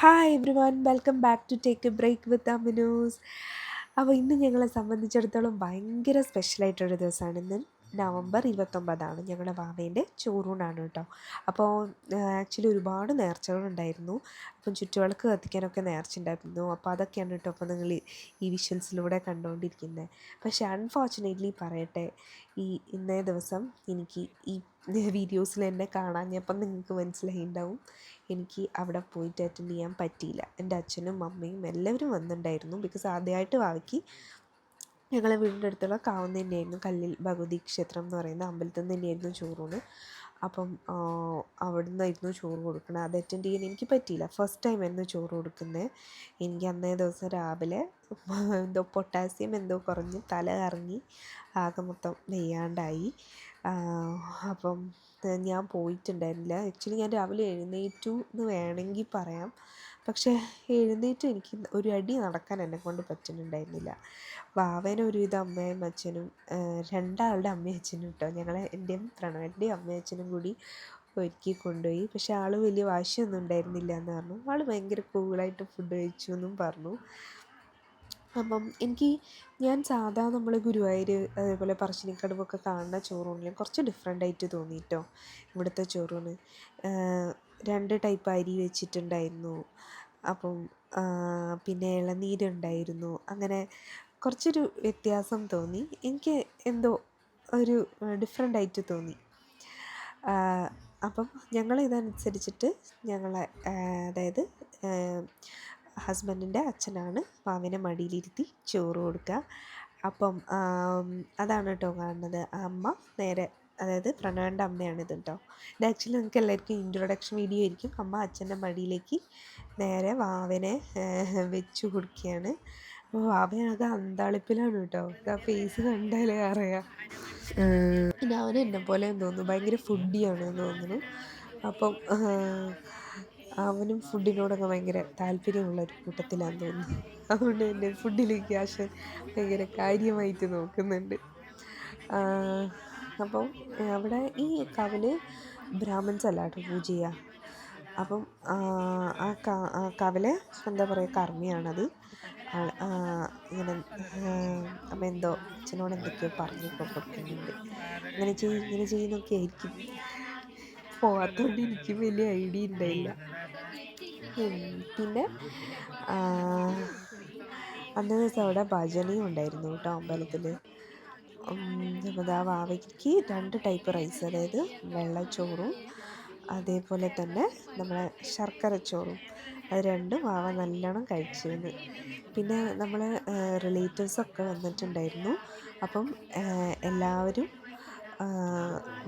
Hi everyone, welcome back to take a break with അമിനൂസ്. അപ്പോൾ ഇന്ന് ഞങ്ങളെ സംബന്ധിച്ചിടത്തോളം ഭയങ്കര സ്പെഷ്യലായിട്ടൊരു ദിവസമാണ്. ഇന്ന് നവംബർ 29 ഞങ്ങളുടെ വാവേൻ്റെ ചോറൂണാണ് കേട്ടോ. അപ്പോൾ ആക്ച്വലി ഒരുപാട് നേർച്ചകളുണ്ടായിരുന്നു. അപ്പം ചുറ്റുവിളക്ക് കത്തിക്കാനൊക്കെ നേർച്ചയുണ്ടായിരുന്നു. അപ്പോൾ അതൊക്കെയാണ് കേട്ടോ അപ്പോൾ നിങ്ങൾ ഈ വിഷ്വൽസിലൂടെ കണ്ടുകൊണ്ടിരിക്കുന്നത്. പക്ഷേ അൺഫോർച്ചുനേറ്റ്ലി പറയട്ടെ, ഇന്നേ ദിവസം എനിക്ക് ഈ വീഡിയോസിൽ എന്നെ കാണാഞ്ഞപ്പം നിങ്ങൾക്ക് മനസ്സിലായിട്ടുണ്ടാവും, എനിക്ക് അവിടെ പോയിട്ട് അറ്റൻഡ് ചെയ്യാൻ പറ്റിയില്ല. എൻ്റെ അച്ഛനും അമ്മയും എല്ലാവരും വന്നിട്ടുണ്ടായിരുന്നു. ബിക്കോസ് ആദ്യമായിട്ട് വാവയ്ക്ക് ഞങ്ങളെ വീടിൻ്റെ അടുത്തുള്ള കാവുന്ന തന്നെയായിരുന്നു, കല്ലിൽ ഭഗവതി ക്ഷേത്രം എന്ന് പറയുന്ന അമ്പലത്തിൽ നിന്ന് തന്നെയായിരുന്നു ചോറൂണ്. അപ്പം അവിടെ നിന്നായിരുന്നു ചോറ് കൊടുക്കുന്നത്. അത് അറ്റൻഡ് ചെയ്യാൻ എനിക്ക് പറ്റിയില്ല. ഫസ്റ്റ് ടൈം ആയിരുന്നു ചോറ് കൊടുക്കുന്നത്. എനിക്ക് അന്നേ ദിവസം രാവിലെ എന്തോ പൊട്ടാസ്യം എന്തോ കുറഞ്ഞ് തല കറങ്ങി ആകെ മൊത്തം വയ്യാണ്ടായി. അപ്പം ഞാൻ പോയിട്ടുണ്ടായിരുന്നില്ല. ആക്ച്വലി ഞാൻ രാവിലെ എഴുന്നേറ്റു എന്ന് വേണമെങ്കിൽ പറയാം. പക്ഷേ എഴുന്നേറ്റ് എനിക്ക് ഒരു അടി നടക്കാൻ എന്നെക്കൊണ്ട് പറ്റുന്നുണ്ടായിരുന്നില്ല. വാവേനെ ഒരുവിധം അമ്മയും അച്ഛനും, രണ്ടാളുടെ അമ്മയും അച്ഛനും കേട്ടോ, എൻ്റെയും പ്രണവൻ്റെയും അമ്മയും അച്ഛനും കൂടി ഒരുക്കി കൊണ്ടുപോയി. പക്ഷേ ആൾ വലിയ വാശിയൊന്നും ഉണ്ടായിരുന്നില്ല എന്ന് പറഞ്ഞു. ആൾ ഭയങ്കര കൂളായിട്ട് ഫുഡ് കഴിച്ചു എന്നും പറഞ്ഞു. അപ്പം ഞാൻ സാധാ നമ്മൾ ഗുരുവായൂർ അതേപോലെ പറശ്ശിനിക്കടവൊക്കെ കാണുന്ന ചോറൂണിലും കുറച്ച് ഡിഫറെൻ്റായിട്ട് തോന്നി കേട്ടോ. ഇവിടുത്തെ ചോറൂണ് 2 ടൈപ്പ് അരി വെച്ചിട്ടുണ്ടായിരുന്നു. അപ്പം പിന്നെ ഇളനീരുണ്ടായിരുന്നു. അങ്ങനെ കുറച്ചൊരു വ്യത്യാസം തോന്നി. എനിക്ക് എന്തോ ഒരു ഡിഫറെൻ്റായിട്ട് തോന്നി. അപ്പം ഇതനുസരിച്ചിട്ട് അതായത് ഹസ്ബൻഡിൻ്റെ അച്ഛനാണ് വാവിനെ മടിയിലിരുത്തി ചോറ് കൊടുക്കുക. അപ്പം അതാണ് കേട്ടോ കാണുന്നത്. അമ്മ നേരെ, അതായത് പ്രണവൻ്റെ അമ്മയാണിത് കേട്ടോ. ഇത് ആക്ച്വലി നിങ്ങൾക്ക് എല്ലാവർക്കും ഇൻട്രൊഡക്ഷൻ വീഡിയോ ആയിരിക്കും. അമ്മ അച്ഛൻ്റെ മടിയിലേക്ക് നേരെ വാവനെ വെച്ചു കൊടുക്കുകയാണ്. അപ്പോൾ വാവയാകെ അന്താളിപ്പിലാണ് കേട്ടോ. ആ ഫേസ് കണ്ടാലേ അറിയാം. പിന്നെ അവന് എന്നെ പോലെ തോന്നുന്നു, ഭയങ്കര ഫുഡിയാണെന്ന് തോന്നുന്നു. അപ്പം അവനും ഫുഡിനോടൊക്കെ ഭയങ്കര താല്പര്യമുള്ളൊരു കൂട്ടത്തിലാണെന്ന് തോന്നുന്നു. അതുകൊണ്ട് തന്നെ ഫുഡിലേക്ക് ആശാൻ ഭയങ്കര കാര്യമായിട്ട് നോക്കുന്നുണ്ട്. അപ്പം അവിടെ ഈ കാവില് ബ്രാഹ്മിൻസ് അല്ല കേട്ടോ പൂജ ചെയ്യുക. അപ്പം കാവിലെ എന്താ പറയുക, കർമ്മിയാണത്. ഇങ്ങനെ അമ്മ എന്തോ അച്ഛനോട് എന്തൊക്കെയോ പറഞ്ഞൊക്കെ കൊടുക്കുന്നുണ്ട്. ഇങ്ങനെ ചെയ്യുന്നൊക്കെ ആയിരിക്കും. പോകാത്തതുകൊണ്ട് എനിക്ക് വലിയ ഐഡിയ ഉണ്ടായില്ല. പിന്നെ അന്നേ ദിവസം അവിടെ ഭജനയും ഉണ്ടായിരുന്നു കേട്ടോ അമ്പലത്തിൽ. അപ്പോൾ ആ വാവയ്ക്ക് 2 ടൈപ്പ് റൈസ്, അതായത് വെള്ളച്ചോറും അതേപോലെ തന്നെ നമ്മളെ ശർക്കരച്ചോറും, അത് രണ്ടും വാവ നല്ലോണം കഴിച്ചിരുന്നു. പിന്നെ നമ്മൾ റിലേറ്റീവ്സൊക്കെ വന്നിട്ടുണ്ടായിരുന്നു. അപ്പം എല്ലാവരും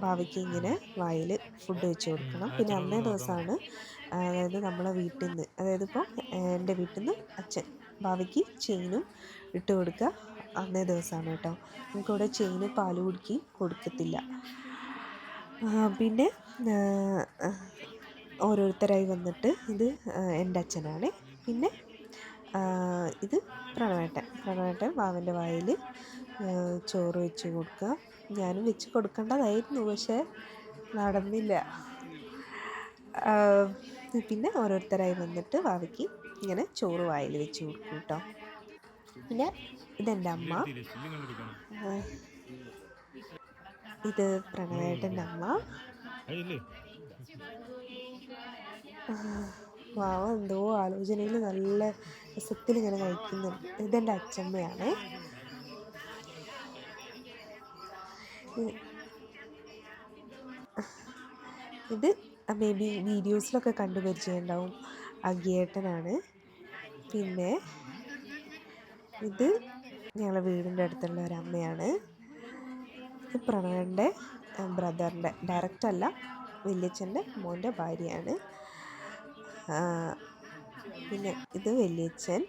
വാവയ്ക്ക് ഇങ്ങനെ വായിൽ ഫുഡ് വെച്ച് കൊടുക്കണം. പിന്നെ അന്നേ ദിവസമാണ്, അതായത് നമ്മളെ വീട്ടിൽ നിന്ന്, അതായത് ഇപ്പോൾ എൻ്റെ വീട്ടിൽ നിന്ന് അച്ഛൻ വാവയ്ക്ക് ചെയിനും ഇട്ട് കൊടുക്കുക അന്നേ ദിവസമാണ് കേട്ടോ. നമുക്കിവിടെ ചെയിന് പാല് കുടിക്ക് കൊടുക്കത്തില്ല. പിന്നെ ഓരോരുത്തരായി വന്നിട്ട്, ഇത് എൻ്റെ അച്ഛനാണ്. പിന്നെ ഇത് പ്രണവേട്ടൻ വാവൻ്റെ വായിൽ ചോറ് വെച്ച് കൊടുക്കുക. ഞാനും വെച്ച് കൊടുക്കേണ്ടതായിരുന്നു, പക്ഷേ നടന്നില്ല. പിന്നെ ഓരോരുത്തരായി വന്നിട്ട് വാവയ്ക്ക് ഇങ്ങനെ ചോറ് വായിൽ വെച്ച് കൊടുക്കും കേട്ടോ. പിന്നെ ഇതെൻ്റെ അമ്മ, ഇത് പ്രണവേട്ടൻ്റെ അമ്മ. വാവ എന്തോ ആലോചനയിൽ നല്ല രസത്തിൽ ഇങ്ങനെ കഴിക്കുന്നുണ്ട്. ഇതെൻ്റെ അച്ഛമ്മയാണ്. ഇത് മേ ബി വീഡിയോസിലൊക്കെ കണ്ടു പരിചയമുണ്ടാവും, അഗിയേട്ടനാണ്. പിന്നെ ഇത് ഞങ്ങളുടെ വീടിൻ്റെ അടുത്തുള്ള ഒരമ്മയാണ്. ഇത് പ്രണവൻ്റെ ബ്രദറിൻ്റെ, ഡയറക്റ്റല്ല, വല്യച്ഛൻ്റെ മോൻ്റെ ഭാര്യയാണ്. പിന്നെ ഇത് വല്യച്ഛൻ.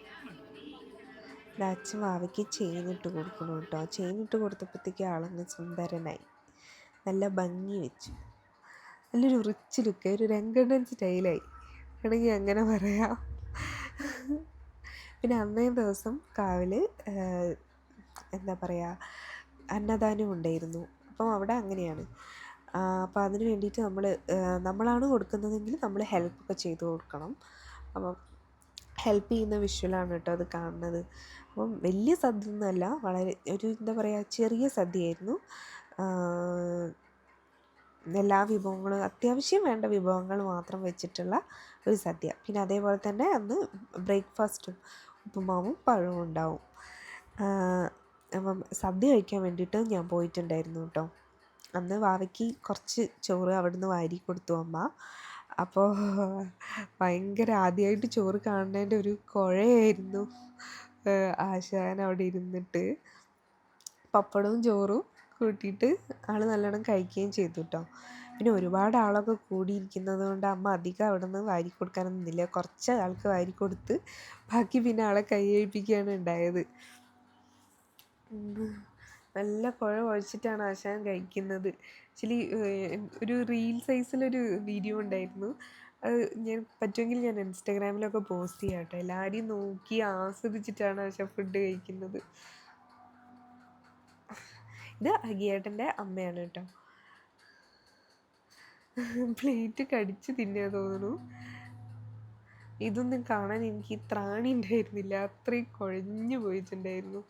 അച്ഛൻ വാവയ്ക്ക് ചെയിനിട്ട് കൊടുക്കണം കേട്ടോ. ചെയിനിട്ട് കൊടുത്തപ്പോഴത്തേക്ക് ആളങ്ങ് സുന്ദരനായി, നല്ല ഭംഗി വെച്ചു, നല്ലൊരു റിച്ച് ലുക്ക്, ഒരു രംഗണ്ണൻ സ്റ്റൈലായി വേണമെങ്കിൽ അങ്ങനെ പറയാം. പിന്നെ അന്നേ ദിവസം കാവിൽ എന്താ പറയുക, അന്നദാനം ഉണ്ടായിരുന്നു. അപ്പം അവിടെ അങ്ങനെയാണ്. അപ്പം അതിന് വേണ്ടിയിട്ട് നമ്മളാണ് കൊടുക്കുന്നതെങ്കിൽ നമ്മൾ ഹെൽപ്പൊക്കെ ചെയ്ത് കൊടുക്കണം. അപ്പം ഹെൽപ്പ് ചെയ്യുന്ന വിഷ്വലാണ് കേട്ടോ അത് കാണുന്നത്. അപ്പം വലിയ സദ്യ ഒന്നുമല്ല, വളരെ ഒരു എന്താ പറയുക ചെറിയ സദ്യയായിരുന്നു. എല്ലാ വിഭവങ്ങളും അത്യാവശ്യം വേണ്ട വിഭവങ്ങൾ മാത്രം വെച്ചിട്ടുള്ള ഒരു സദ്യ. പിന്നെ അതേപോലെ തന്നെ അന്ന് ബ്രേക്ക്ഫാസ്റ്റും ഉപ്പുമാവും പഴവും ഉണ്ടാവും. അപ്പം സദ്യ കഴിക്കാൻ വേണ്ടിയിട്ട് ഞാൻ പോയിട്ടുണ്ടായിരുന്നു കേട്ടോ. അന്ന് വാവയ്ക്ക് കുറച്ച് ചോറ് അവിടുന്ന് വാരി കൊടുത്തു അമ്മ. അപ്പോൾ ഭയങ്കര ആദ്യമായിട്ട് ചോറ് കാണുന്നതിൻ്റെ ഒരു കുഴയായിരുന്നു. ആശാൻ അവിടെ ഇരുന്നിട്ട് പപ്പടവും ചോറും കൂട്ടിയിട്ട് ആൾ നല്ലോണം കഴിക്കുകയും ചെയ്തു കേട്ടോ. പിന്നെ ഒരുപാട് ആളൊക്കെ കൂടിയിരിക്കുന്നത് കൊണ്ട് അമ്മ അധികം അവിടെ നിന്ന് വാരി കൊടുക്കാനൊന്നും നിന്നില്ല. കുറച്ച് ആൾക്ക് വാരി കൊടുത്ത് ബാക്കി പിന്നെ ആളെ കൈ കഴിപ്പിക്കുകയാണ് ഉണ്ടായത്. നല്ല കുഴ കുഴച്ചിട്ടാണ് ആശാൻ കഴിക്കുന്നത്. ആക്ച്വലി ഒരു റീൽ സൈസിലൊരു വീഡിയോ ഉണ്ടായിരുന്നു. അത് പറ്റുമെങ്കിൽ ഞാൻ ഇൻസ്റ്റാഗ്രാമിലൊക്കെ പോസ്റ്റ് ചെയ്യാം കേട്ടോ. എല്ലാവരെയും നോക്കി ആസ്വദിച്ചിട്ടാണ് ആശാൻ ഫുഡ് കഴിക്കുന്നത്. ഇത് അഗിയേട്ടൻ്റെ അമ്മയാണ് കേട്ടോ. പ്ലേറ്റ് കടിച്ച് തിന്നാൻ തോന്നുന്നു. ഇതൊന്നും കാണാൻ എനിക്ക് ത്രാണി ഉണ്ടായിരുന്നില്ല, അത്രയും കുഴഞ്ഞു പോയിട്ടുണ്ടായിരുന്നു.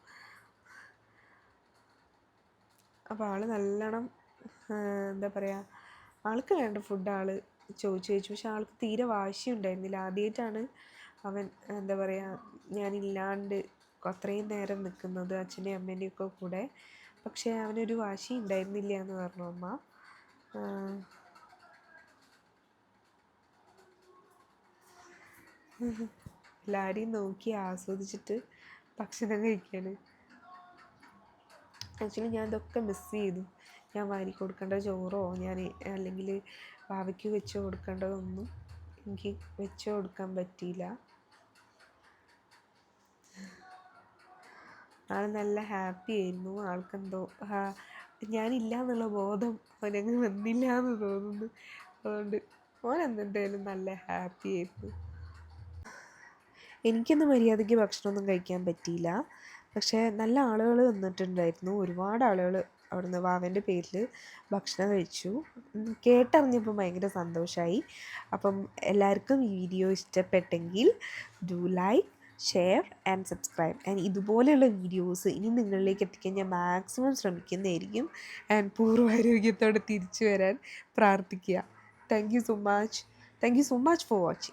അപ്പോൾ ആൾ നല്ലോണം എന്താ പറയുക, ആൾക്ക് വേണ്ട ഫുഡ് ആൾ ചോദിച്ചു. പക്ഷെ ആൾക്ക് തീരെ വാശി ഉണ്ടായിരുന്നില്ല. ആദ്യമായിട്ടാണ് അവൻ എന്താ പറയുക ഞാനില്ലാണ്ട് അത്രയും നേരം നിൽക്കുന്നത് അച്ഛൻ്റെയും അമ്മേൻ്റെയൊക്കെ കൂടെ. പക്ഷേ അവനൊരു വാശി ഉണ്ടായിരുന്നില്ല എന്ന് പറഞ്ഞു അമ്മ. എല്ലാവരെയും നോക്കി ആസ്വദിച്ചിട്ട് ഭക്ഷണം കഴിക്കാണ്. ആക്ച്വലി ഞാൻ ഇതൊക്കെ മിസ് ചെയ്തു. ഞാൻ വാരി കൊടുക്കേണ്ട ചോറോ അല്ലെങ്കിൽ വാവയ്ക്ക് വെച്ച് കൊടുക്കേണ്ടതൊന്നും എനിക്ക് വെച്ച് കൊടുക്കാൻ പറ്റിയില്ല. ആൾ നല്ല ഹാപ്പി ആയിരുന്നു. ആൾക്കെന്തോ ഞാനില്ല എന്നുള്ള ബോധം അവനങ്ങ് വന്നില്ല എന്ന് തോന്നുന്നു. അതുകൊണ്ട് ഓനെന്തായാലും നല്ല ഹാപ്പി ആയിരുന്നു. എനിക്കൊന്നും മര്യാദയ്ക്ക് ഭക്ഷണമൊന്നും കഴിക്കാൻ പറ്റിയില്ല. പക്ഷേ നല്ല ആളുകൾ വന്നിട്ടുണ്ടായിരുന്നു. ഒരുപാട് ആളുകൾ അവിടുന്ന് വാവേൻ്റെ പേരിൽ ഭക്ഷണം കഴിച്ചു. കേട്ടറിഞ്ഞപ്പോൾ ഭയങ്കര സന്തോഷമായി. അപ്പം എല്ലാവർക്കും ഈ വീഡിയോ ഇഷ്ടപ്പെട്ടെങ്കിൽ do like, share and subscribe. And ഇതുപോലെയുള്ള വീഡിയോസ് ഇനി നിങ്ങളിലേക്ക് എത്തിക്കാൻ ഞാൻ മാക്സിമം ശ്രമിക്കുന്നതായിരിക്കും. ആൻഡ് പൂർവ്വാരോഗ്യത്തോടെ തിരിച്ചു വരാൻ പ്രാർത്ഥിക്കുക. Thank you so much for watching.